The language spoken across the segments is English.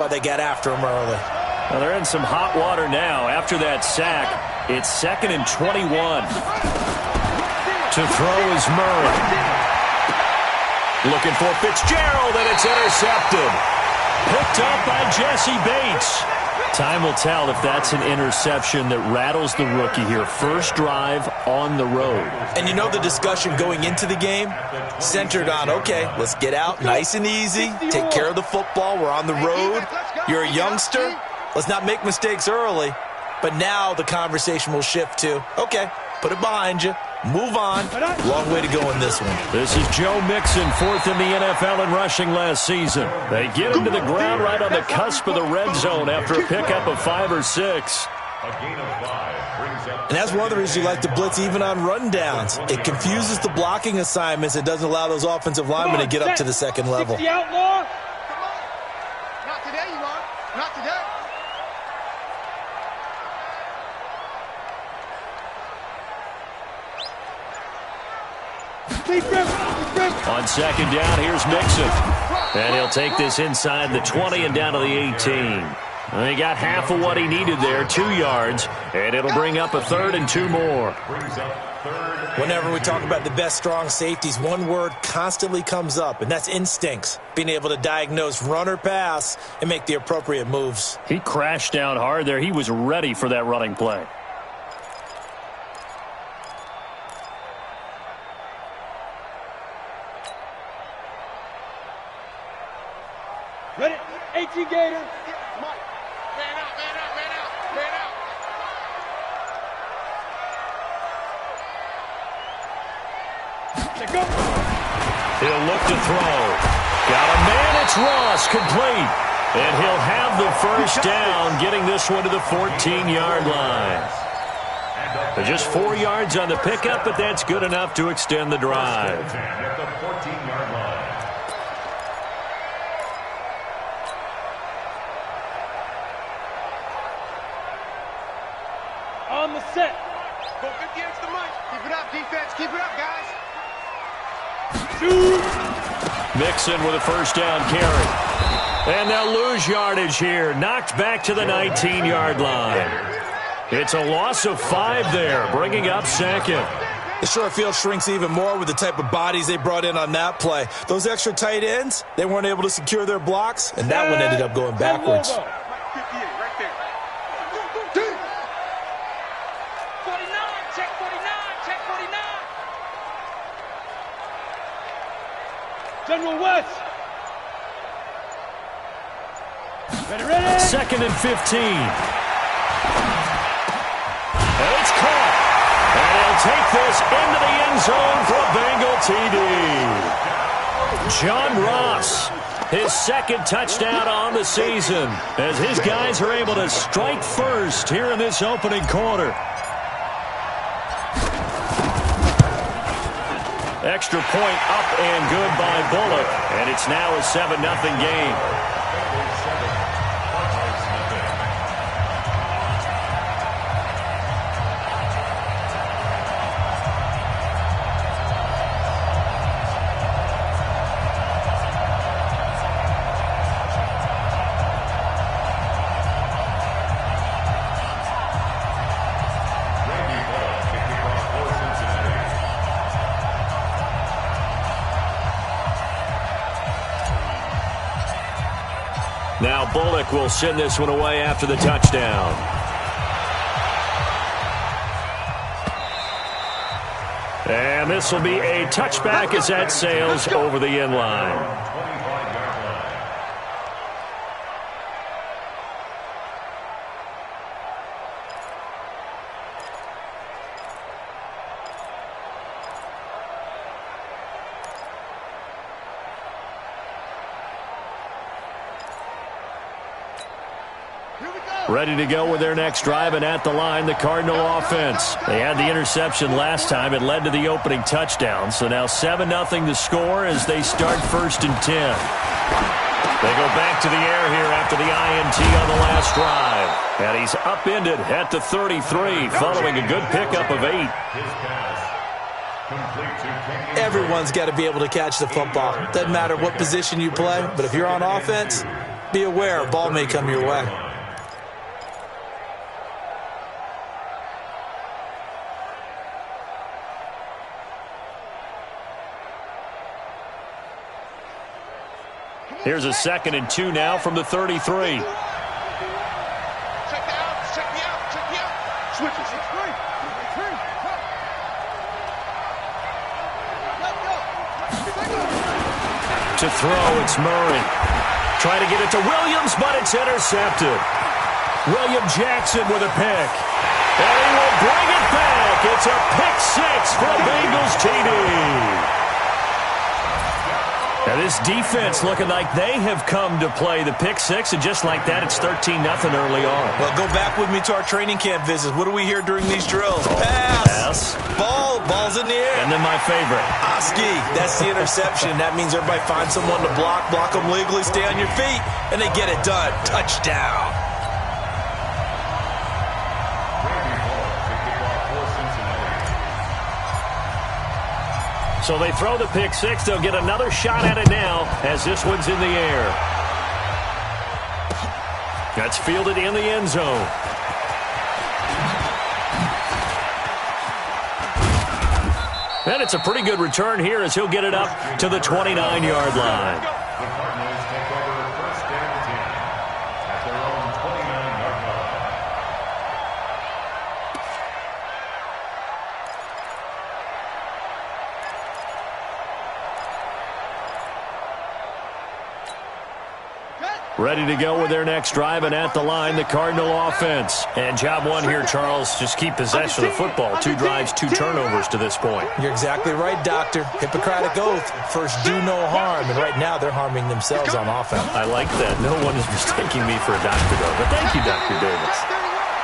Well, they got after him early. Well, they're in some hot water now. After that sack, it's 2nd and 21. To throw is Murray. Looking for Fitzgerald, and it's intercepted. Picked up by Jesse Bates. Time will tell if that's an interception that rattles the rookie here. First drive on the road. And you know the discussion going into the game? Centered on, okay, let's get out nice and easy. Take care of the football. We're on the road. You're a youngster. Let's not make mistakes early. But now the conversation will shift to, okay, put it behind you. Move on. Long way to go in this one. This is Joe Mixon, 4th in the NFL in rushing last season. They get him to the ground right on the cusp of the red zone after a pickup of 5 or 6. And that's one of the reasons you like to blitz even on rundowns. It confuses the blocking assignments. It doesn't allow those offensive linemen to get up to the second level. Not today, you are. Not today. On 2nd down, here's Mixon. And he'll take this inside the 20 and down to the 18. And he got half of what he needed there, 2 yards. And it'll bring up a 3rd and 2 more. Whenever we talk about the best strong safeties, one word constantly comes up, and that's instincts. Being able to diagnose run or pass and make the appropriate moves. He crashed down hard there. He was ready for that running play. Ready? 18 Gator. Mike. Man out, man out, man out, man out. Let's go. He'll look to throw. Got a man, it's Ross, complete. And he'll have the first down, getting this one to the 14-yard line. Just 4 yards on the pickup, but that's good enough to extend the drive. At the 14-yard line. On the set. Go 50 against the mic. Keep it up, defense. Keep it up, guys. Shoot. Mixon with a first down carry. And they'll lose yardage here. Knocked back to the 19-yard line. It's a loss of 5 there, bringing up 2nd. The short field shrinks even more with the type of bodies they brought in on that play. Those extra tight ends, they weren't able to secure their blocks, and that one ended up going backwards. 58, right there. 49, check 49, check 49. General West. Ready, ready. 2nd and 15. And it's caught. And he'll take this into the end zone for a Bengal TD. John Ross, his 2nd touchdown on the season, as his guys are able to strike first here in this opening quarter. Extra point up and good by Bullock, and it's now a 7-0 game. Now Bullock will send this one away after the touchdown. And this will be a touchback as that sails over the end line. Ready to go with their next drive, and at the line, the Cardinal offense. They had the interception last time. It led to the opening touchdown. So now 7-0 the score as they start 1st and 10. They go back to the air here after the INT on the last drive. And he's upended at the 33 following a good pickup of 8. Everyone's got to be able to catch the football. Doesn't matter what position you play, but if you're on offense, Be aware, a ball may come your way. Here's a 2nd and 2 now from the 33. Check the out, check the out, check the out. Switches. To throw, it's Murray. Trying to get it to Williams, but it's intercepted. William Jackson with a pick. And he will bring it back. It's a pick six for Bengals TD. Now this defense looking like they have come to play the pick six, and just like that, it's 13-0 early on. Well, go back with me to our training camp visits. What do we hear during these drills? Pass. Ball's in the air. And then my favorite. Oski, that's the interception. That means everybody finds someone to block them legally, stay on your feet, and they get it done. Touchdown. So they throw the pick six. They'll get another shot at it now as this one's in the air. That's fielded in the end zone. And it's a pretty good return here as he'll get it up to the 29-yard line. The Cardinals take over 1st and 10 at their own 29-yard line. Ready to go with their next drive, and at the line, the Cardinal offense. And job one here, Charles, just keep possession of the football. 2 drives, 2 turnovers to this point. You're exactly right, Doctor. Hippocratic oath. First, do no harm. And right now, they're harming themselves on offense. I like that. No one is mistaking me for a doctor, though. But thank you, Dr. Davis.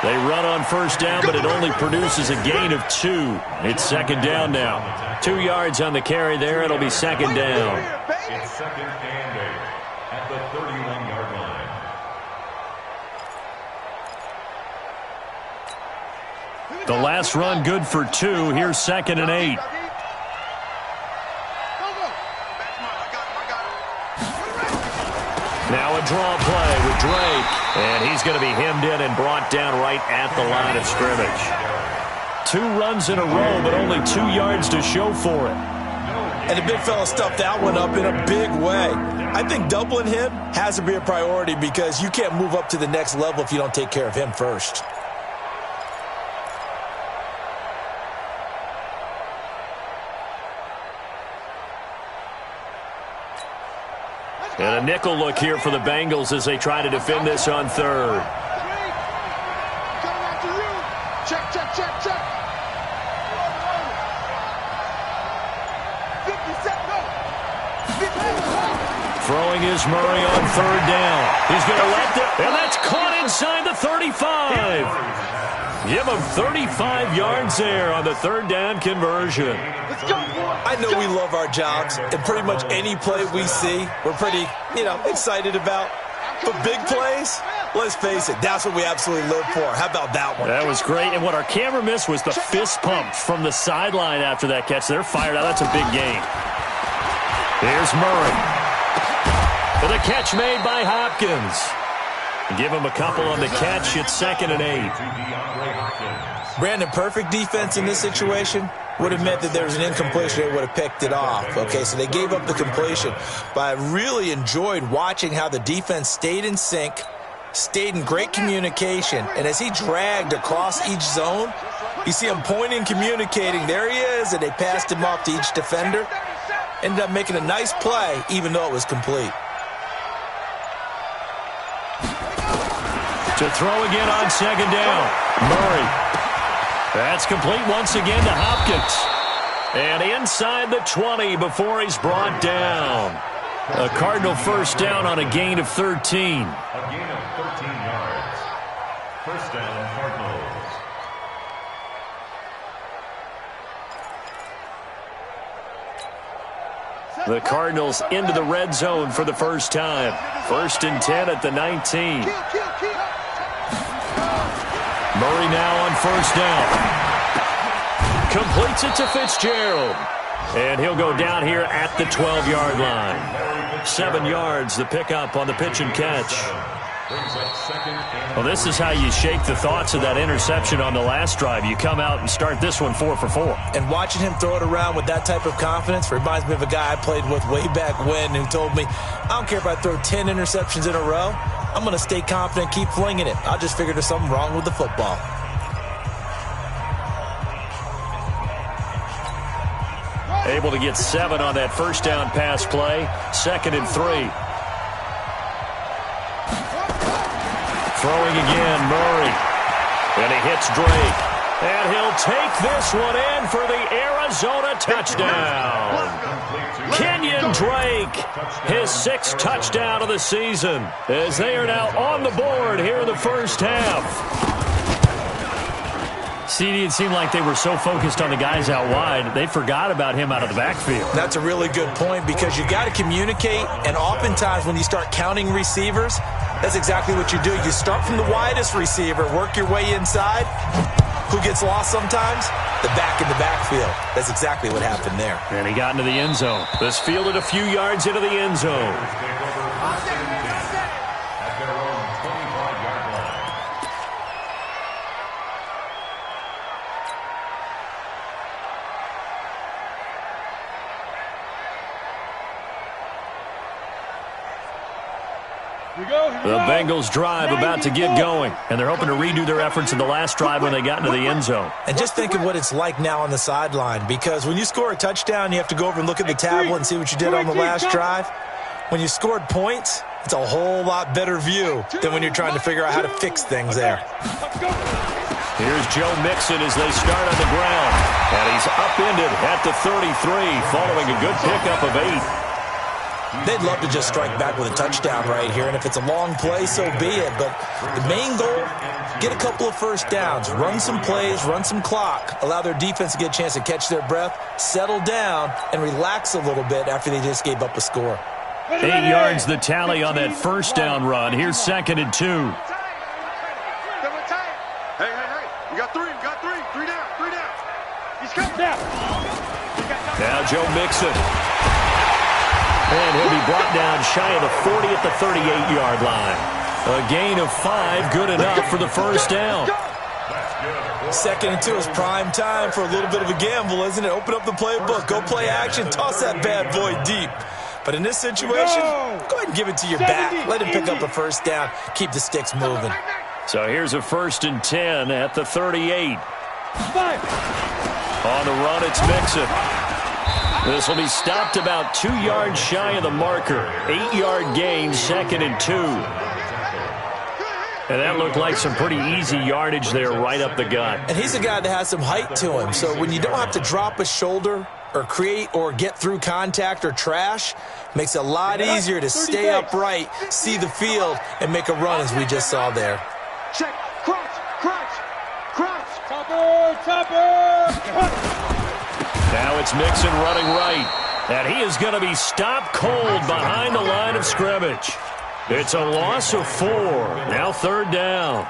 They run on first down, but it only produces a gain of 2. It's 2nd down now. 2 yards on the carry there. It'll be 2nd down. It's 2nd and 8 at the 31-yard line. The last run good for 2. Here's 2nd and 8. Now a draw play with Drake. And he's going to be hemmed in and brought down right at the line of scrimmage. 2 runs in a row, but only 2 yards to show for it. And the big fella stuffed that one up in a big way. I think doubling him has to be a priority because you can't move up to the next level if you don't take care of him first. And a nickel look here for the Bengals as they try to defend this on 3rd. Check, check, check, check. 50 seconds, go. Throwing is Murray on 3rd down. He's going to let them, and that's caught inside the 35. Give him 35 yards there on the 3rd down conversion. I know we love our jobs, and pretty much any play we see, we're pretty, excited about. But big plays, let's face it, that's what we absolutely live for. How about that one? That was great, and what our camera missed was the fist pump from the sideline after that catch. They're fired out. That's a big gain. Here's Murray. For the catch made by Hopkins. Give him a couple on the catch. It's 2nd and 8. Brandon, perfect defense in this situation would have meant that there was an incompletion. They would have picked it off. Okay, so they gave up the completion. But I really enjoyed watching how the defense stayed in sync, stayed in great communication. And as he dragged across each zone, you see him pointing, communicating. There he is, and they passed him off to each defender. Ended up making a nice play, even though it was complete. To throw again on 2nd down. Murray. That's complete once again to Hopkins. And inside the 20 before he's brought down. A Cardinal first down on a gain of 13. A gain of 13 yards. First down, Cardinals. The Cardinals into the red zone for the first time. 1st and 10 at the 19. Murray now on first down. Completes it to Fitzgerald. And he'll go down here at the 12-yard line. 7 yards, the pickup on the pitch and catch. Well, this is how you shake the thoughts of that interception on the last drive. You come out and start this one 4 for 4. And watching him throw it around with that type of confidence reminds me of a guy I played with way back when who told me, I don't care if I throw 10 interceptions in a row. I'm going to stay confident, keep flinging it. I just figured there's something wrong with the football. Able to get 7 on that first down pass play. 2nd and 3. Throwing again, Murray. And he hits Drake. And he'll take this one in for the Arizona touchdown. Kenyon Drake, his 6th touchdown of the season, as they are now on the board here in the first half. CD, it seemed like they were so focused on the guys out wide, they forgot about him out of the backfield. That's a really good point because you got to communicate, and oftentimes when you start counting receivers, that's exactly what you do. You start from the widest receiver, work your way inside. Who gets lost sometimes? The back in the backfield. That's exactly what happened there. And he got into the end zone. This fielded a few yards into the end zone. The Bengals drive about to get going, and they're hoping to redo their efforts in the last drive when they got into the end zone. And just think of what it's like now on the sideline, because when you score a touchdown, you have to go over and look at the tablet and see what you did on the last drive. When you scored points, it's a whole lot better view than when you're trying to figure out how to fix things there. Here's Joe Mixon as they start on the ground, and he's upended at the 33 following a good pickup of 8. They'd love to just strike back with a touchdown right here, and if it's a long play, so be it. But the main goal, get a couple of first downs, run some plays, run some clock, allow their defense to get a chance to catch their breath, settle down, and relax a little bit after they just gave up a score. 8 yards the tally on that first down run. Here's 2nd and 2. Hey, you got 3, three down. He's coming down. Now Joe Mixon. And he'll be brought down shy of the 40 at the 38-yard line. A gain of 5, good enough for the first down. 2nd and 2 is prime time for a little bit of a gamble, isn't it? Open up the playbook, go play action, toss that bad boy deep. But in this situation, go ahead and give it to your back. Let him pick up a first down, keep the sticks moving. So here's a 1st and 10 at the 38. On the run, it's Mixon. This will be stopped about 2 yards shy of the marker. 8-yard gain, 2nd and 2. And that looked like some pretty easy yardage there right up the gut. And he's a guy that has some height to him. So when you don't have to drop a shoulder or create or get through contact or trash, makes it a lot easier to stay upright, see the field, and make a run as we just saw there. Check, crouch. Topper. Now it's Mixon running right. And he is going to be stopped cold behind the line of scrimmage. It's a loss of 4. Now 3rd down.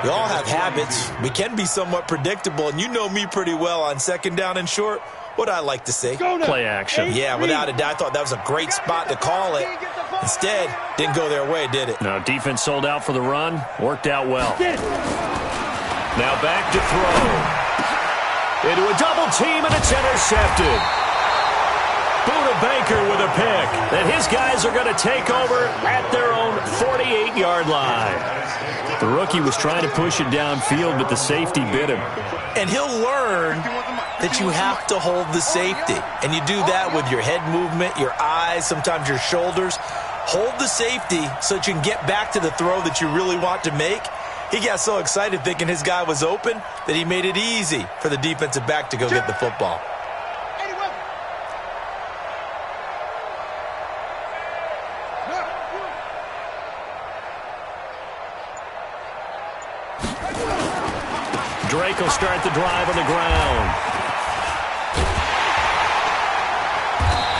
We all have habits. We can be somewhat predictable, and you know me pretty well on 2nd down and short. What I like to see. Play action. Yeah, without a doubt. I thought that was a great spot to call it. Instead, didn't go their way, did it? No, defense sold out for the run. Worked out well. Now back to throw. Into a double team, and it's intercepted. Buda Baker with a pick. And his guys are going to take over at their own 48-yard line. The rookie was trying to push it downfield, but the safety bit him. And he'll learn that you have to hold the safety. And you do that with your head movement, your eyes, sometimes your shoulders. Hold the safety so that you can get back to the throw that you really want to make. He got so excited thinking his guy was open that he made it easy for the defensive back to go get the football. Drake will start the drive on the ground.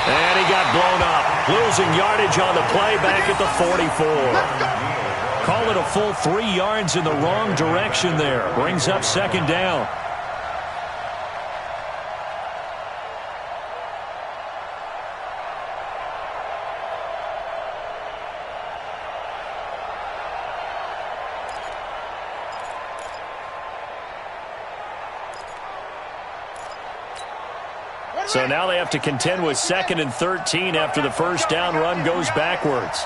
And he got blown up. Losing yardage on the play back at the 44. Call it a full 3 yards in the wrong direction there. Brings up 2nd down. So now they have to contend with 2nd and 13 after the first down run goes backwards.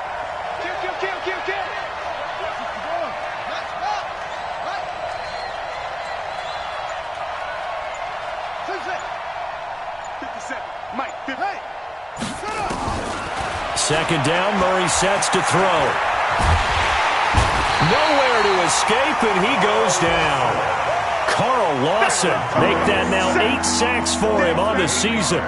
Second down, Murray sets to throw. Nowhere to escape, and he goes down. Carl Lawson make that now 8 sacks for him on the season.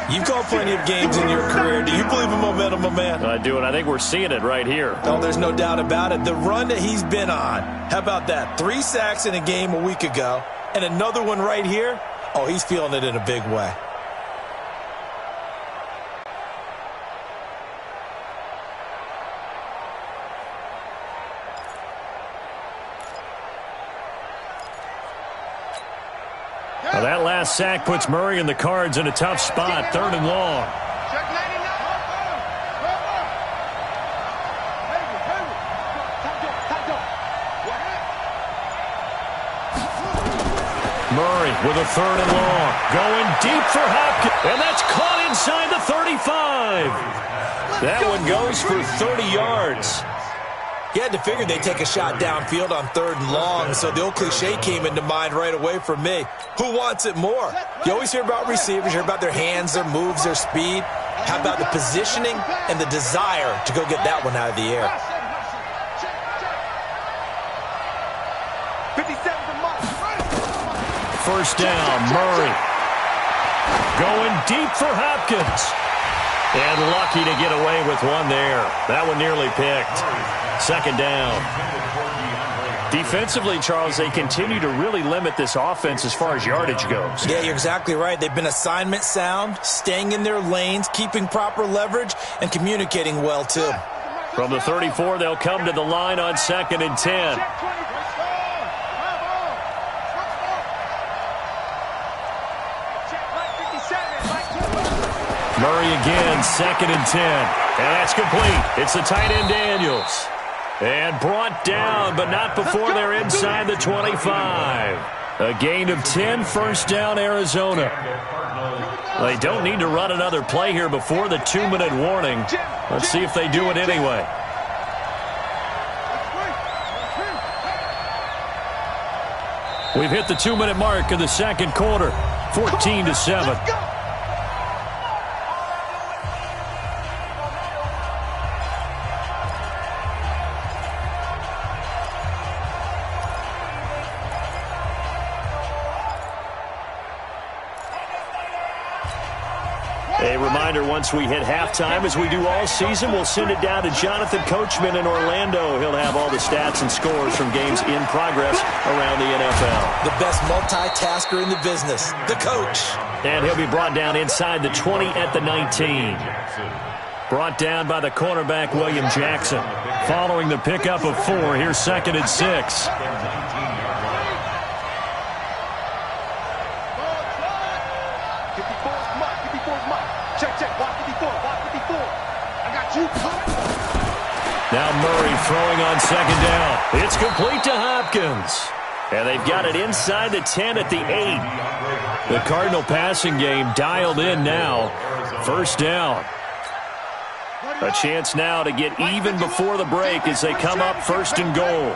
You've called plenty of games in your career. Do you believe in momentum, my man? I do, and I think we're seeing it right here. Oh, there's no doubt about it. The run that he's been on. How about that? 3 sacks in a game a week ago, and another one right here. Oh, he's feeling it in a big way. Well, that last sack puts Murray and the Cards in a tough spot, 3rd and long. Murray with a 3rd and long. Going deep for Hopkins, and that's caught inside the 35. That one goes for 30 yards. You had to figure they'd take a shot downfield on 3rd and long, so the old cliche came into mind right away for me. Who wants it more? You always hear about receivers, you hear about their hands, their moves, their speed. How about the positioning and the desire to go get that one out of the air? First down, Murray. Going deep for Hopkins. And lucky to get away with one there. That one nearly picked. Second down. Defensively, Charles, they continue to really limit this offense as far as yardage goes. Yeah, you're exactly right. They've been assignment sound, staying in their lanes, keeping proper leverage, and communicating well, too. From the 34, they'll come to the line on 2nd and 10. Murray again, 2nd and 10. And that's complete. It's the tight end Daniels. And brought down, but not before they're inside the 25. A gain of 10, first down, Arizona. They don't need to run another play here before the 2-minute warning. Let's see if they do it anyway. We've hit the 2-minute mark of the second quarter, 14-7. A reminder, once we hit halftime, as we do all season, we'll send it down to Jonathan Coachman in Orlando. He'll have all the stats and scores from games in progress around the NFL. The best multitasker in the business, the coach. And he'll be brought down inside the 20 at the 19. Brought down by the cornerback, William Jackson. Following the pickup of 4, here's 2nd and 6. Now Murray throwing on 2nd down. It's complete to Hopkins. And they've got it inside the 10 at the 8. The Cardinal passing game dialed in now. First down. A chance now to get even before the break as they come up 1st and goal.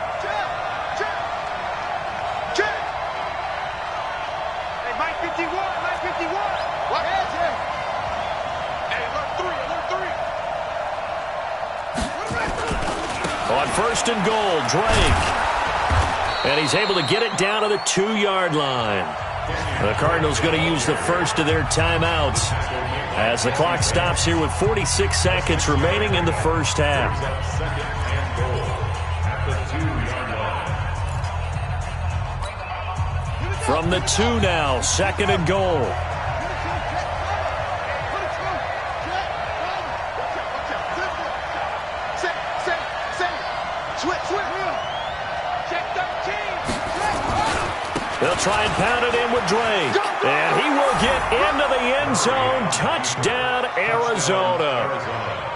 On 1st and goal, Drake. And he's able to get it down to the 2-yard line. The Cardinals going to use the first of their timeouts as the clock stops here with 46 seconds remaining in the first half. From the 2 now, 2nd and goal. They'll try and pound it in with Drake. And he will get into the end zone. Touchdown, Arizona.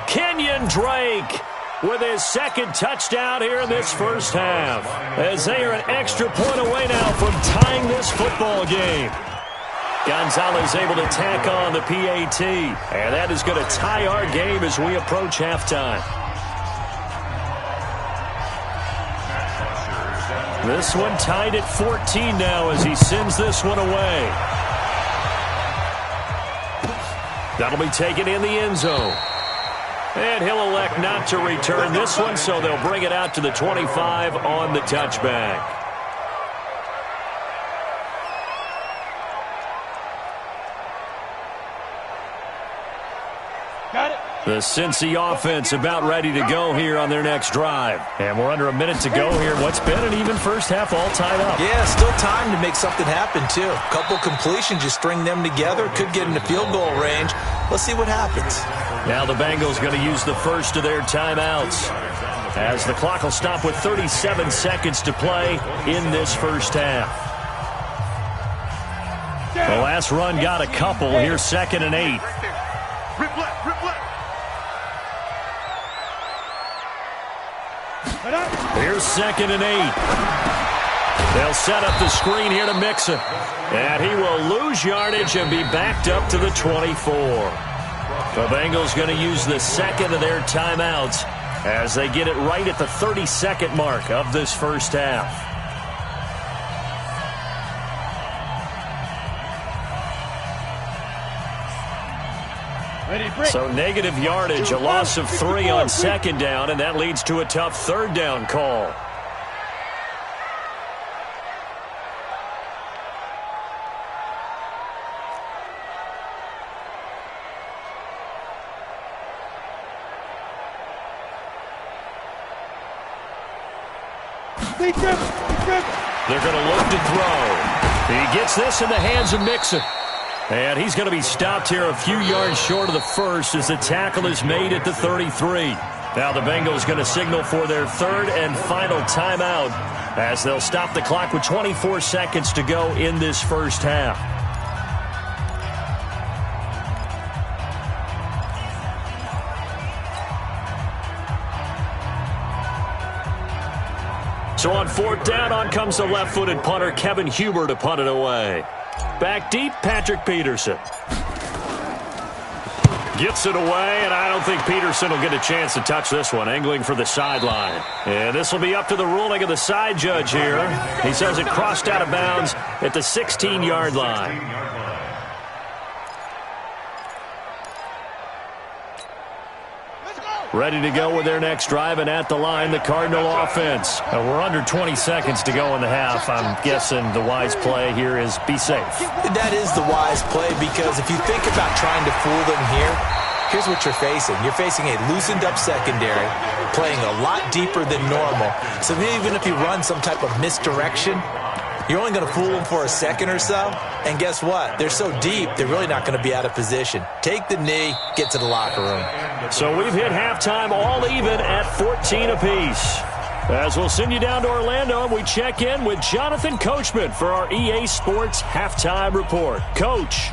Kenyon Drake with his 2nd touchdown here in this first half, as they are an extra point away now from tying this football game. Gonzalez able to tack on the PAT. And that is going to tie our game as we approach halftime. This one tied at 14 now as he sends this one away. That'll be taken in the end zone. And he'll elect not to return this one, so they'll bring it out to the 25 on the touchback. Got it. The Cincy offense about ready to go here on their next drive. And we're under a minute to go here. What's been an even first half all tied up. Yeah, still time to make something happen, too. A couple completions, just string them together. Could get into field goal range. Let's see what happens. Now the Bengals going to use the first of their timeouts, as the clock will stop with 37 seconds to play in this first half. The last run got a couple. Here's 2nd and 8. Here's 2nd and 8. They'll set up the screen here to Mixon. And he will lose yardage and be backed up to the 24. The Bengals going to use the second of their timeouts as they get it right at the 30-second mark of this first half. So negative yardage, a loss of 3 on 2nd down, and that leads to a tough 3rd down call. They're going to look to throw. He gets this in the hands of Mixon. And he's going to be stopped here a few yards short of the first as the tackle is made at the 33. Now the Bengals going to signal for their 3rd and final timeout as they'll stop the clock with 24 seconds to go in this first half. So on 4th down, on comes the left-footed punter, Kevin Huber, to punt it away. Back deep, Patrick Peterson. Gets it away, and I don't think Peterson will get a chance to touch this one, angling for the sideline. And this will be up to the ruling of the side judge here. He says it crossed out of bounds at the 16-yard line. Ready to go with their next drive, and at the line, the Cardinal offense. We're under 20 seconds to go in the half. I'm guessing the wise play here is be safe. That is the wise play, because if you think about trying to fool them here, here's what you're facing. You're facing a loosened-up secondary, playing a lot deeper than normal. So even if you run some type of misdirection, you're only going to fool them for a second or so. And guess what? They're so deep, they're really not going to be out of position. Take the knee, get to the locker room. So we've hit halftime all even at 14 apiece. As we'll send you down to Orlando, and we check in with Jonathan Coachman for our EA Sports Halftime Report. Coach.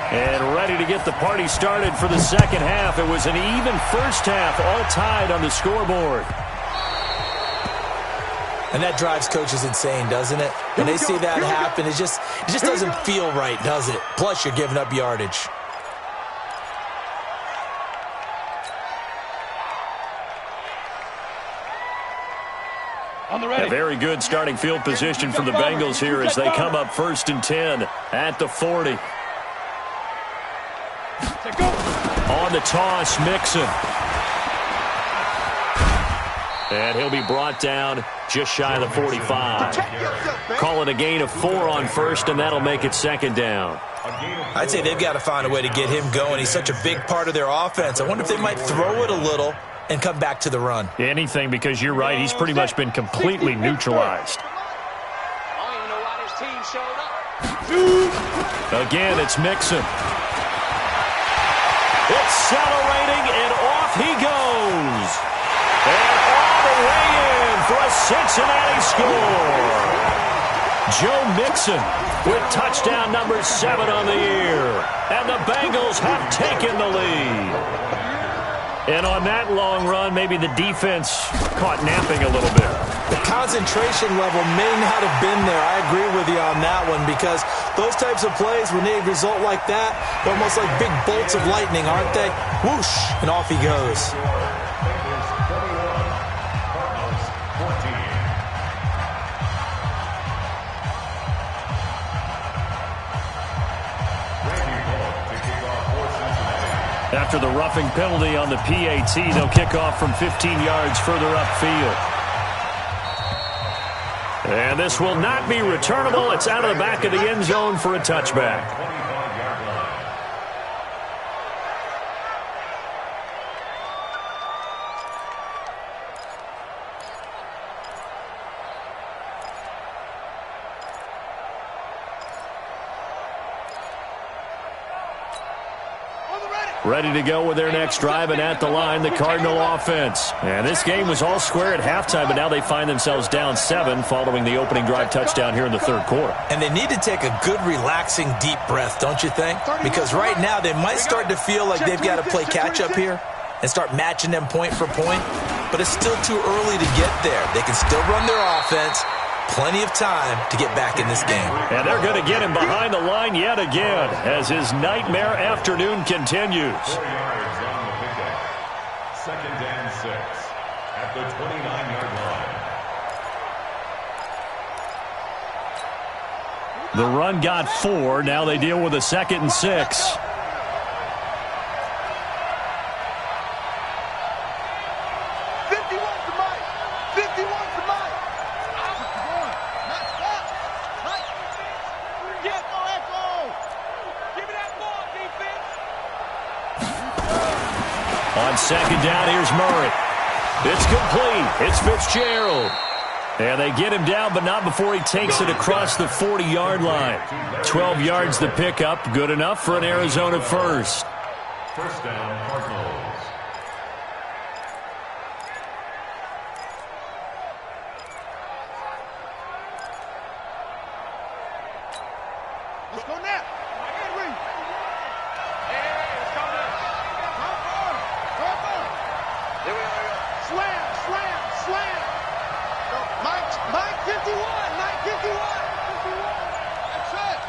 And ready to get the party started for the second half. It was an even first half, all tied on the scoreboard. And that drives coaches insane, doesn't it? When they see that happen, it just doesn't feel right, does it? Plus, you're giving up yardage. A very good starting field position for the Bengals here as they come up 1st and 10 at the 40. On the toss, Mixon. And he'll be brought down just shy of the 45. Call it a gain of 4 on 1st, and that'll make it 2nd down. I'd say they've got to find a way to get him going. He's such a big part of their offense. I wonder if they might throw it a little and come back to the run. Anything, because you're right, he's pretty much been completely neutralized. Again, it's Mixon. Accelerating, and off he goes. And all the way in for a Cincinnati score. Joe Mixon with touchdown number 7 on the year. And the Bengals have taken the lead. And on that long run, maybe the defense caught napping a little bit. The concentration level may not have been there. I agree with you on that one, because those types of plays, when they result like that, they're almost like big bolts of lightning, aren't they? Whoosh, and off he goes. After the roughing penalty on the PAT, they'll kick off from 15 yards further upfield. And this will not be returnable. It's out of the back of the end zone for a touchback. Ready to go with their next drive, and at the line, the Cardinal offense. And this game was all square at halftime, but now they find themselves down 7 following the opening drive touchdown here in the third quarter. And they need to take a good, relaxing, deep breath, don't you think? Because right now they might start to feel like they've got to play catch-up here and start matching them point for point. But it's still too early to get there. They can still run their offense. Plenty of time to get back in this game. And they're going to get him behind the line yet again as his nightmare afternoon continues. 4 yards on the pickup. 2nd and 6 at the 29-yard line. The run got 4. Now they deal with a 2nd and 6. On 2nd down, here's Murray. It's complete. It's Fitzgerald. And they get him down, but not before he takes it across the 40-yard line. 12 yards the pickup. Good enough for an Arizona first. First down, Cardinals. Let's go now. Slam. Mike 51. That's it.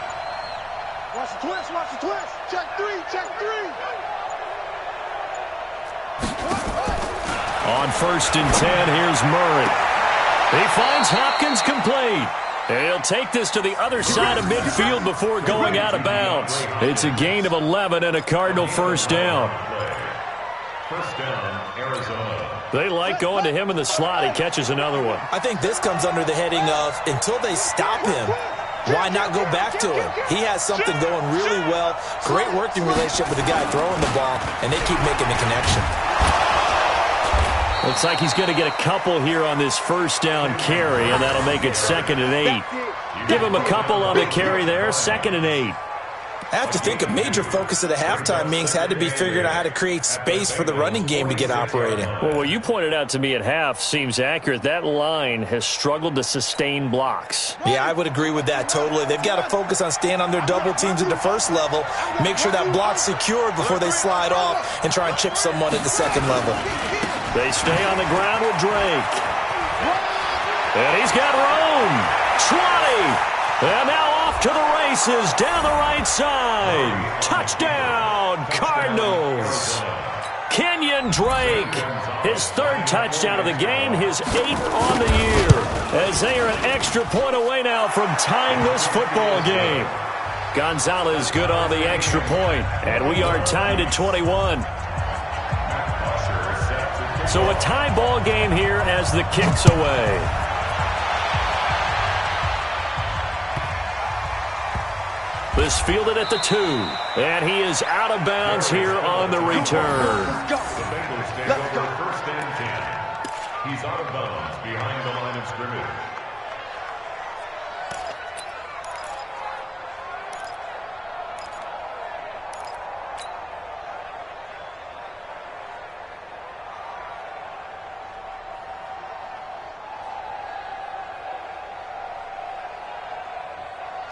Watch the twist. Check three. On 1st and 10, here's Murray. He finds Hopkins complete. And he'll take this to the other side of midfield before going out of bounds. It's a gain of 11 and a Cardinal first down. First down, Arizona. They like going to him in the slot. He catches another one. I think this comes under the heading of, until they stop him, why not go back to him? He has something going really well. Great working relationship with the guy throwing the ball, and they keep making the connection. Looks like he's going to get a couple here on this first down carry, and that'll make it 2nd and 8. Give him a couple on the carry there, 2nd and 8. I have to think a major focus of the halftime meetings had to be figuring out how to create space for the running game to get operating. Well, what you pointed out to me at half seems accurate. That line has struggled to sustain blocks. Yeah, I would agree with that totally. They've got to focus on staying on their double teams at the first level, make sure that block's secured before they slide off and try and chip someone at the second level. They stay on the ground with Drake. And he's got room. 20. And now off to the races down the right side. Touchdown, Cardinals. Kenyon Drake, his 3rd touchdown of the game, his 8th on the year, as they are an extra point away now from tying this football game. Gonzalez good on the extra point, and we are tied at 21. So a tie ball game here as the kick's away. This fielded at the 2, and he is out of bounds here on the return. The Bengals take over 1st and 10. He's out of bounds behind the line of scrimmage.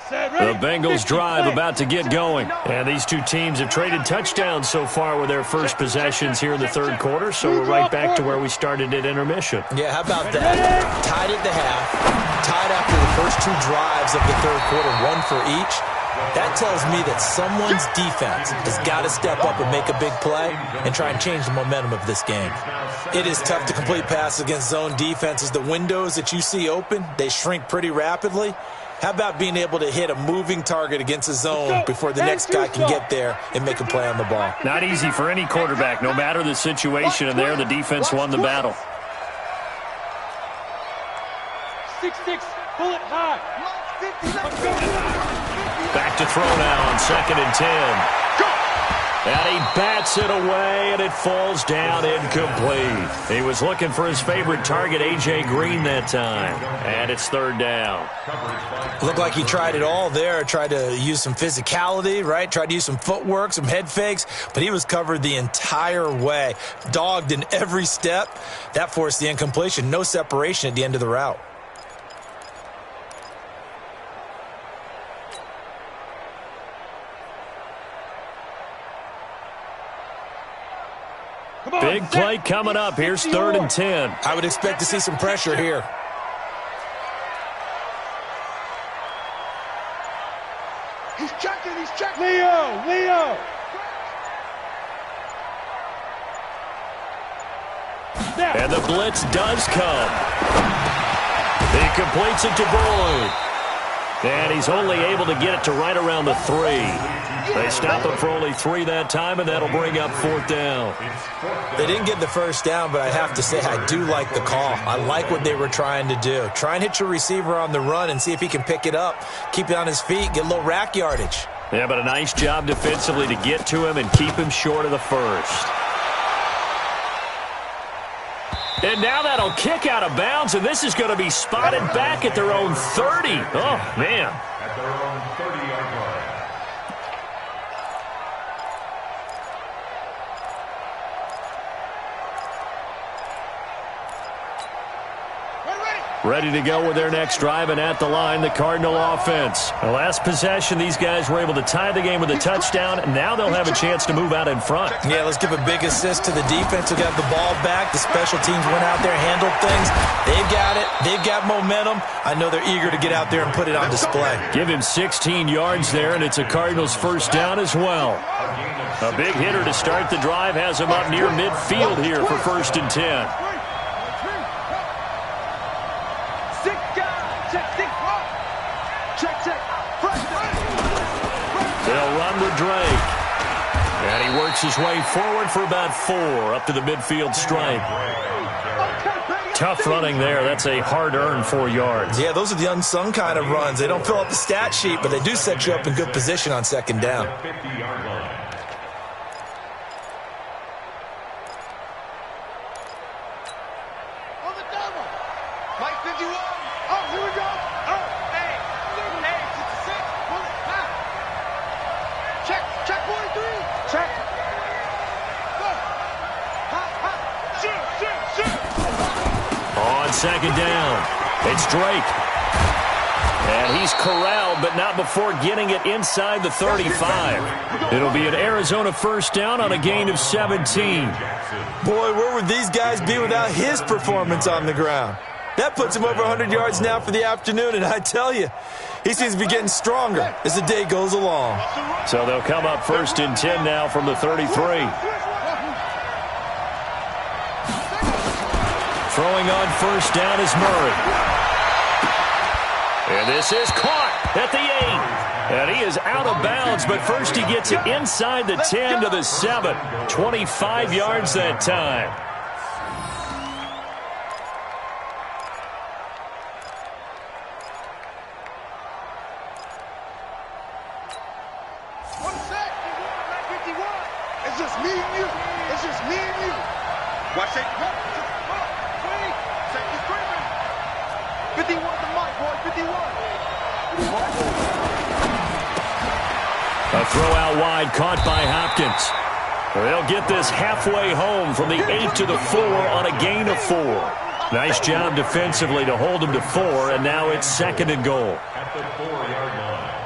The Bengals drive about to get going. And these two teams have traded touchdowns so far with their first possessions here in the third quarter, so we're right back to where we started at intermission. Yeah, how about that? Tied at the half, tied after the first two drives of the third quarter, one for each. That tells me that someone's defense has got to step up and make a big play and try and change the momentum of this game. It is tough to complete passes against zone defenses. The windows that you see open, they shrink pretty rapidly. How about being able to hit a moving target against a zone before the next guy can get there and make a play on the ball? Not easy for any quarterback, no matter the situation, and there the defense won the battle. 6-6, bullet high. Back to throw now on 2nd and 10. And he bats it away, and it falls down incomplete. He was looking for his favorite target, A.J. Green, that time. And it's 3rd down. Looked like he tried it all there. Tried to use some physicality, right? Tried to use some footwork, some head fakes. But he was covered the entire way. Dogged in every step. That forced the incompletion. No separation at the end of the route. Big play coming up. Here's 3rd and 10. I would expect to see some pressure here. He's checking. Leo. And the blitz does come. He completes it to Boyd. And he's only able to get it to right around the 3. They stop him for only 3 that time, and that'll bring up 4th down. They didn't get the first down, but I have to say I do like the call. I like what they were trying to do. Try and hit your receiver on the run and see if he can pick it up. Keep it on his feet, get a little rack yardage. Yeah, but a nice job defensively to get to him and keep him short of the first. And now that'll kick out of bounds, and this is going to be spotted back at their own 30. Oh, man. At their own 30-yard line. Ready to go with their next drive, and at the line, the Cardinal offense. The last possession, these guys were able to tie the game with a touchdown, and now they'll have a chance to move out in front. Yeah, let's give a big assist to the defense who got the ball back. The special teams went out there, handled things. They've got it. They've got momentum. I know they're eager to get out there and put it on display. Give him 16 yards there, and it's a Cardinals first down as well. A big hitter to start the drive has him up near midfield here for 1st and 10. They'll run with Drake. And he works his way forward for about 4 up to the midfield stripe. Tough running there. That's a hard-earned 4 yards. Yeah, those are the unsung kind of runs. They don't fill up the stat sheet, but they do set you up in good position on 2nd down. 50-yard line. On 2nd down, it's Drake. And he's corralled, but not before getting it inside the 35. It'll be an Arizona first down on a gain of 17. Boy, where would these guys be without his performance on the ground? That puts him over 100 yards now for the afternoon, and I tell you, he seems to be getting stronger as the day goes along. So they'll come up 1st and 10 now from the 33. Throwing on 1st down is Murray. And this is caught at the 8. And he is out of bounds, but first he gets it inside the 10 to the 7. 25 yards that time. It's just me and you. It's just me and you. Watch it. 51 the mic, boy. 51. A throw out wide caught by Hopkins. They'll get this halfway home from the 8 to the 4 on a gain of 4. Nice job defensively to hold them to 4, and now it's 2nd and goal. At the 4-yard line.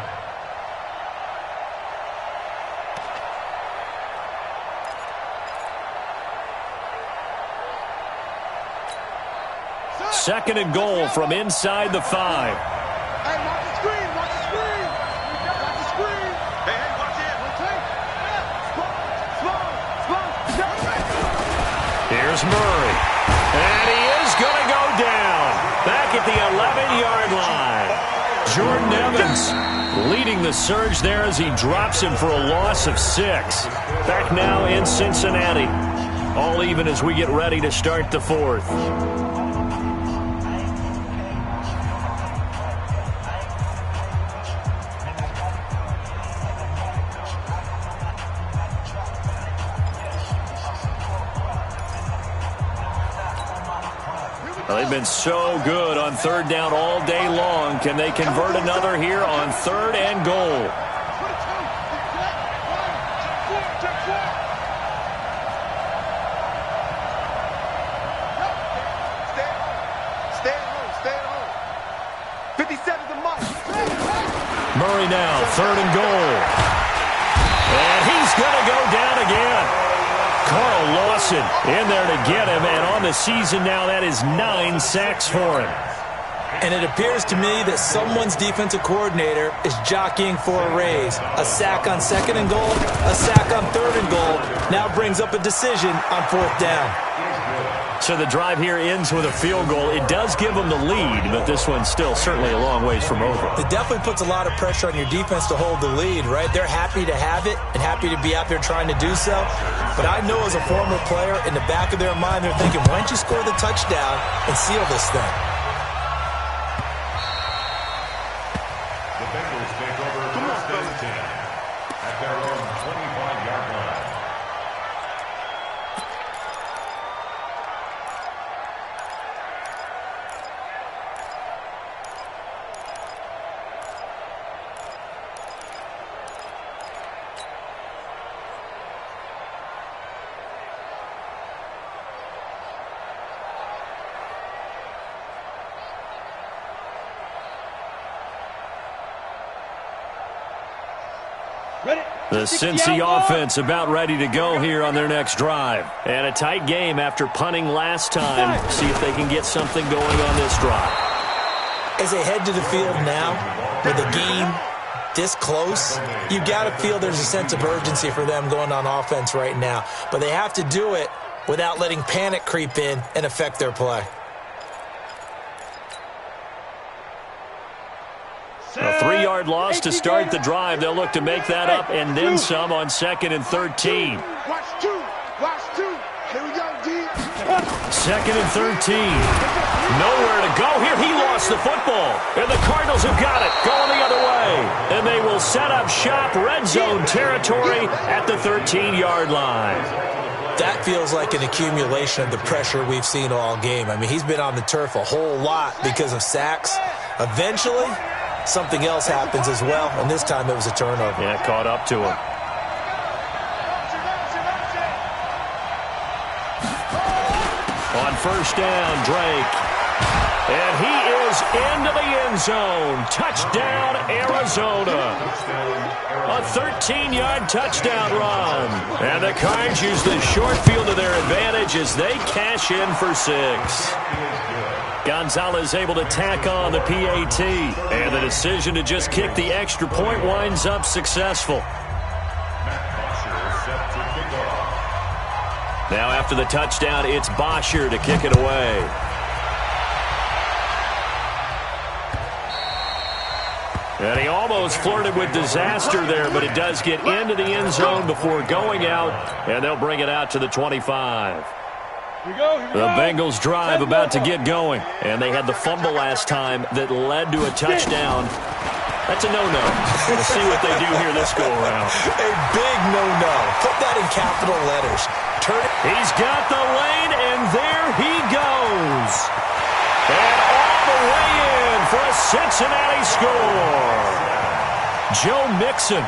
Second and goal from inside the 5. Hey, watch the screen, watch the screen. Watch the screen. Hey, watch it. Here's Murray. And he is going to go down. Back at the 11-yard line. Jordan Evans leading the surge there as he drops him for a loss of 6. Back now in Cincinnati. All even as we get ready to start the 4th. Well, they've been so good on third down all day long. Can they convert another here on 3rd and goal? Murray now, 3rd and goal. And he's going to go down again. Carl Lawson in there to get him, and on the season now, that is 9 sacks for him. And it appears to me that someone's defensive coordinator is jockeying for a raise. A sack on 2nd and goal, a sack on 3rd and goal, now brings up a decision on 4th down. So the drive here ends with a field goal. It does give them the lead, but this one's still certainly a long ways from over. It definitely puts a lot of pressure on your defense to hold the lead, right? They're happy to have it and happy to be out there trying to do so. But I know as a former player, in the back of their mind, they're thinking, why don't you score the touchdown and seal this thing? The Bengals take over 1st and 10 at their own 25-yard line. The Cincy offense about ready to go here on their next drive. And a tight game after punting last time. See if they can get something going on this drive. As they head to the field now, with the game this close, you've got to feel there's a sense of urgency for them going on offense right now. But they have to do it without letting panic creep in and affect their play. A 3-yard loss to start the drive. They'll look to make that up and then some on 2nd and 13. Watch two. Here we go, D. 2nd and 13. Nowhere to go here. He lost the football. And the Cardinals have got it. Going the other way. And they will set up shop, red zone territory at the 13-yard line. That feels like an accumulation of the pressure we've seen all game. I mean, he's been on the turf a whole lot because of sacks. Eventually, something else happens as well, and this time it was a turnover. Yeah, caught up to him. On 1st down, Drake. And he is into the end zone. Touchdown, Arizona. A 13-yard touchdown run. And the Cards use the short field to their advantage as they cash in for 6. Gonzalez able to tack on the PAT. And the decision to just kick the extra point winds up successful. Now after the touchdown, it's Bosher to kick it away. And he almost flirted with disaster there, but it does get into the end zone before going out, and they'll bring it out to the 25. The Bengals drive about to get going, and they had the fumble last time that led to a touchdown. That's a no-no. We'll see what they do here this go-around. A big no-no. Put that in capital letters. Turn it. He's got the lane, and there he goes. And all the way in for a Cincinnati score. Joe Mixon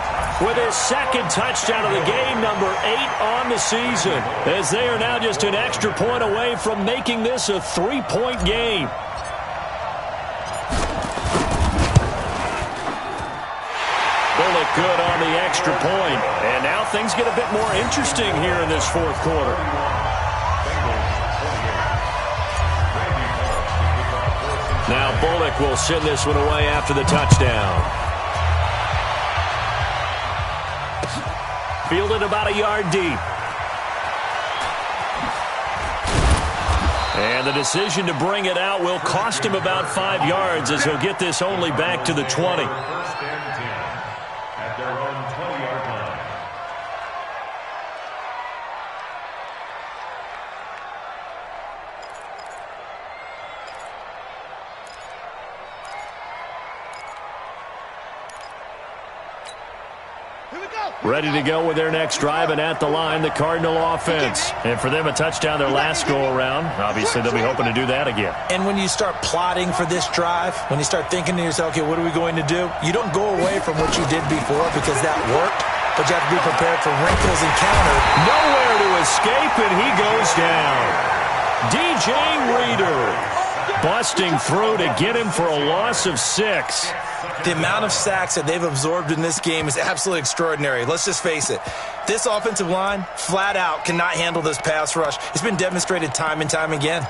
with his 2nd touchdown of the game, number 8 on the season, as they are now just an extra point away from making this a 3-point game. They'll look good on the extra point. And now things get a bit more interesting here in this 4th quarter. Now Bullock will send this one away after the touchdown. Fielded about a yard deep. And the decision to bring it out will cost him about 5 yards as he'll get this only back to the 20. First and 10 at their own 20-yard line. Ready to go with their next drive, and at the line, the Cardinal offense. And for them, a touchdown their last go-around. Obviously, they'll be hoping to do that again. And when you start plotting for this drive, when you start thinking to yourself, okay, what are we going to do? You don't go away from what you did before because that worked, but you have to be prepared for wrinkles and counter. Nowhere to escape, and he goes down. DJ Reader busting through to get him for a loss of 6. The amount of sacks that they've absorbed in this game is absolutely extraordinary. Let's just face it. This offensive line, flat out, cannot handle this pass rush. It's been demonstrated time and time again.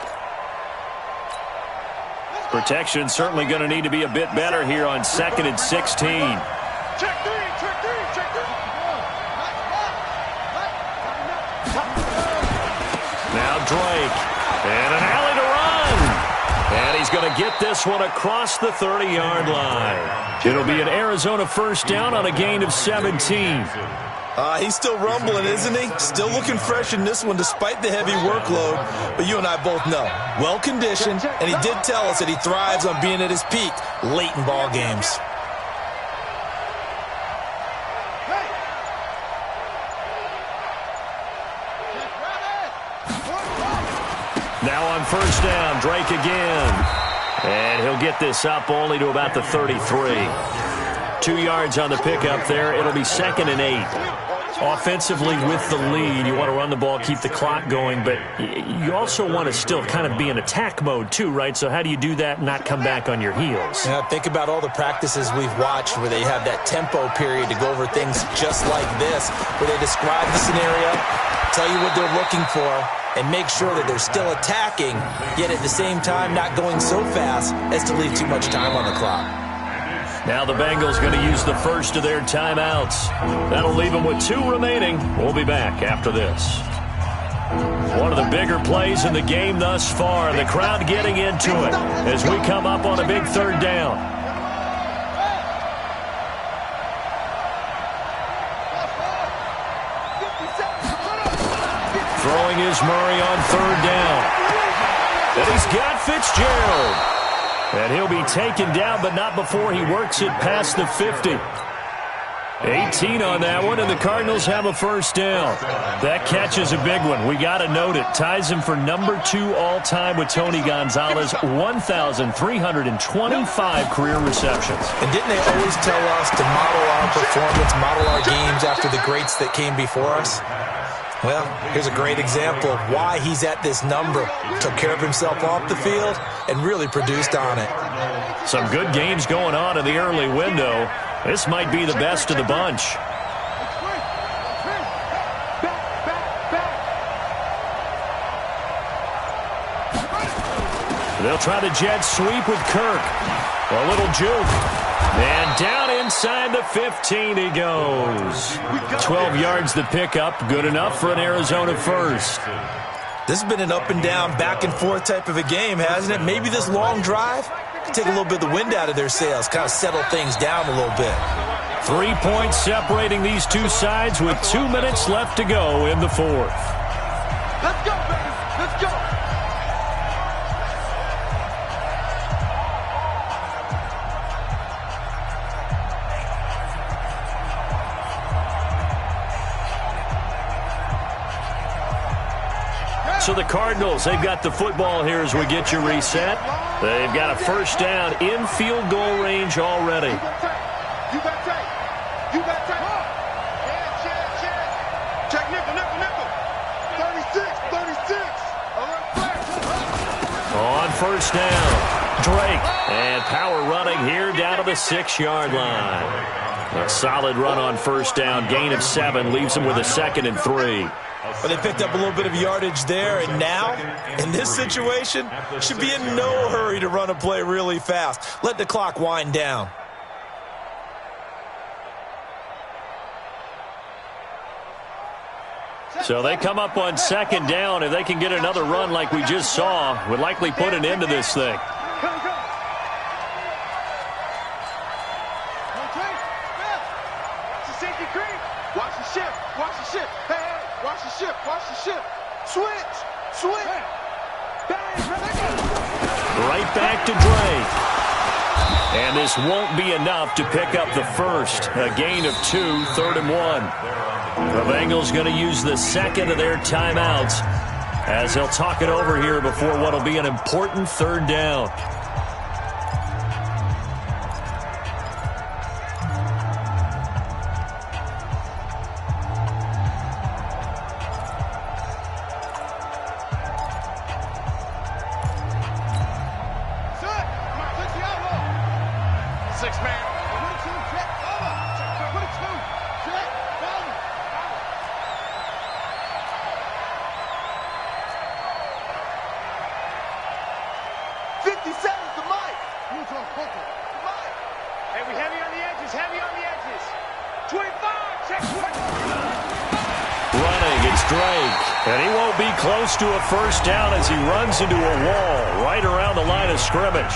Protection certainly going to need to be a bit better here on 2nd and 16. Check three, check three, check three. Now Drake. And an alley to run. And he's going to get this one across the 30-yard line. It'll be an Arizona first down on a gain of 17. He's still rumbling, isn't he? Still looking fresh in this one despite the heavy workload. But you and I both know, well-conditioned, and he did tell us that he thrives on being at his peak late in ball games. Now on first down, Drake again. And he'll get this up only to about the 33. 2 yards on the pickup there. It'll be 2nd and 8. Offensively with the lead, you want to run the ball, keep the clock going, but you also want to still kind of be in attack mode too, right? So how do you do that and not come back on your heels? Now think about all the practices we've watched where they have that tempo period to go over things just like this, where they describe the scenario, tell you what they're looking for, and make sure that they're still attacking, yet at the same time not going so fast as to leave too much time on the clock. Now the Bengals going to use the first of their timeouts. That'll leave them with 2 remaining. We'll be back after this. One of the bigger plays in the game thus far, and the crowd getting into it as we come up on a big 3rd down. Throwing is Murray on 3rd down. And he's got Fitzgerald. And he'll be taken down, but not before he works it past the 50. 18 on that one, and the Cardinals have a first down. That catch is a big one. We got to note it. Ties him for number 2 all-time with Tony Gonzalez, 1,325 career receptions. And didn't they always tell us to model our performance, model our games after the greats that came before us? Well, here's a great example of why he's at this number. Took care of himself off the field and really produced on it. Some good games going on in the early window. This might be the best of the bunch. They'll try the jet sweep with Kirk. A little juke. And down inside the 15 he goes. 12 yards the pickup. Good enough for an Arizona first. This has been an up and down, back and forth type of a game, hasn't it? Maybe this long drive could take a little bit of the wind out of their sails, kind of settle things down a little bit. 3 points separating these two sides with 2 minutes left to go in the 4th. Let's go, baby. Let's go. So the Cardinals, they've got the football here as we get you reset. They've got a first down in field goal range already. You got tape. You got tape. Check nickel. 36. On first down, Drake. And power running here down to the 6-yard line. A solid run on first down. Gain of 7 leaves him with a 2nd and 3. But they picked up a little bit of yardage there, and now, in this situation, should be in no hurry to run a play really fast. Let the clock wind down. So they come up on second down. If they can get another run like we just saw, would likely put an end to this thing. Watch the ship. Watch the ship. Hey, hey. Watch the ship. Watch the ship. Switch. Switch. Right back to Drake. And this won't be enough to pick up the first. A gain of 2, 3rd and 1. The Bengals going to use the second of their timeouts as they'll talk it over here before what will be an important 3rd down. To a first down as he runs into a wall right around the line of scrimmage.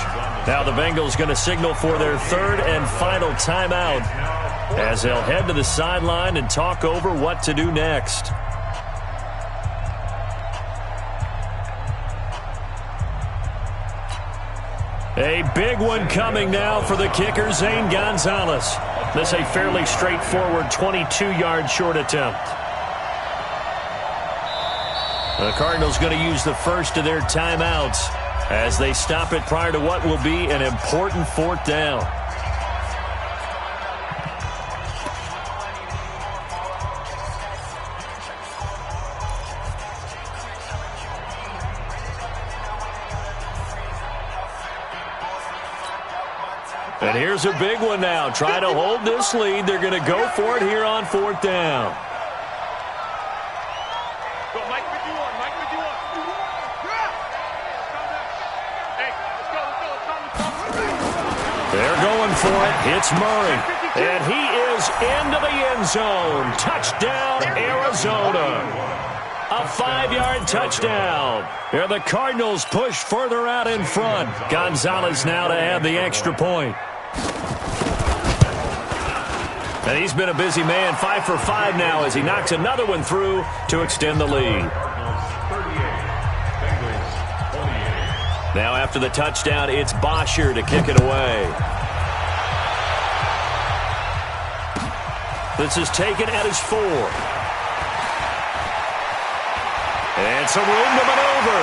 Now the Bengals going to signal for their 3rd and final timeout as they'll head to the sideline and talk over what to do next. A big one coming now for the kicker, Zane Gonzalez. This a fairly straightforward 22-yard short attempt. The Cardinals going to use the first of their timeouts as they stop it prior to what will be an important 4th down. And here's a big one now. Try to hold this lead. They're going to go for it here on 4th down. They're going for it. It's Murray. And he is into the end zone. Touchdown, Arizona. A 5-yard touchdown. Here the Cardinals push further out in front. Gonzalez now to add the extra point. And he's been a busy man. 5 for 5 now as he knocks another one through to extend the lead. Now after the touchdown, it's Bosher to kick it away. This is taken at his 4. And some room to maneuver.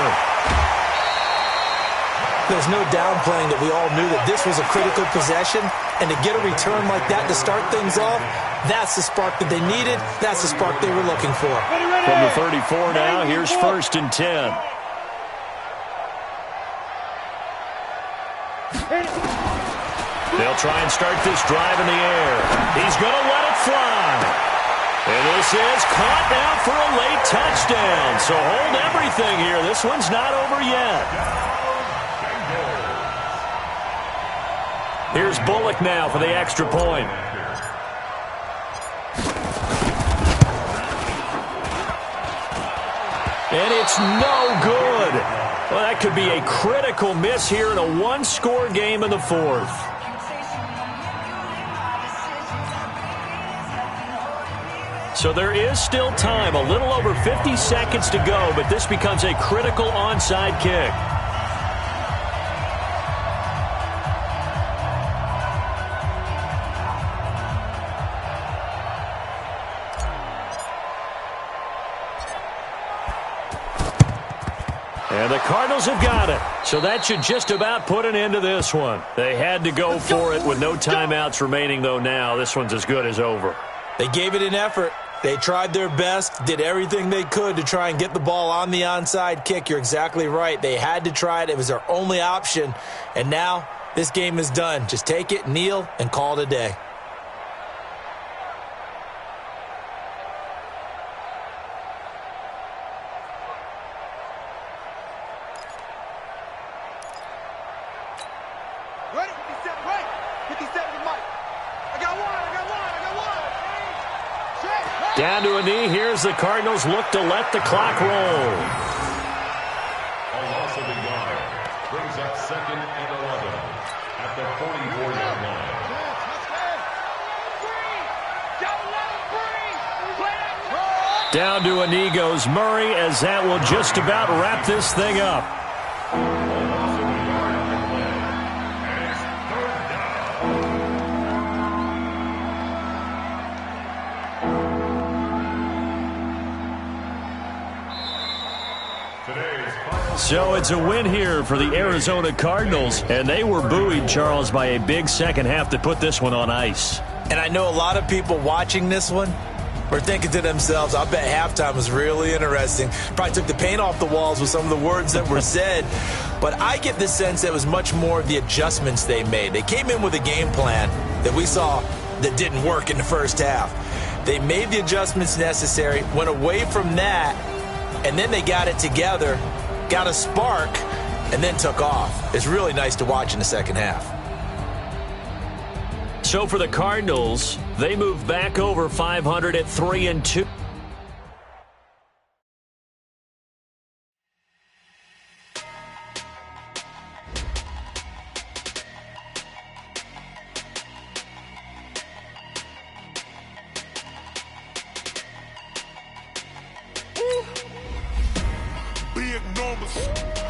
There's no downplaying that we all knew that this was a critical possession, and to get a return like that to start things off, that's the spark that they needed. That's the spark they were looking for. From the 34 now, here's 1st and 10. They'll try and start this drive in the air. He's going to let it fly. And this is caught now for a late touchdown. So hold everything here. This one's not over yet. Here's Bullock now for the extra point. And it's no good. Well, that could be a critical miss here in a one-score game in the 4th. So there is still time, a little over 50 seconds to go, but this becomes a critical onside kick. And the Cardinals have got it. So that should just about put an end to this one. They had to go for it with no timeouts remaining, though now. This one's as good as over. They gave it an effort. They tried their best, did everything they could to try and get the ball on the onside kick. You're exactly right. They had to try it. It was their only option. And now this game is done. Just take it, kneel, and call it a day. Ready? 57, right? 57 to Mike. I got one. Down to a knee. Here's the Cardinals look to let the clock roll. A loss of a yard brings up 2nd and 11 at the 44-yard line. Down to a knee goes Murray, as that will just about wrap this thing up. So it's a win here for the Arizona Cardinals, and they were buoyed, Charles, by a big second half to put this one on ice. And I know a lot of people watching this one were thinking to themselves, I bet halftime was really interesting. Probably took the paint off the walls with some of the words that were said. But I get the sense that it was much more of the adjustments they made. They came in with a game plan that we saw that didn't work in the first half. They made the adjustments necessary, went away from that, and then they got it together, got a spark, and then took off. It's really nice to watch in the second half. So for the Cardinals, they move back over 500 at 3-2. Big numbers.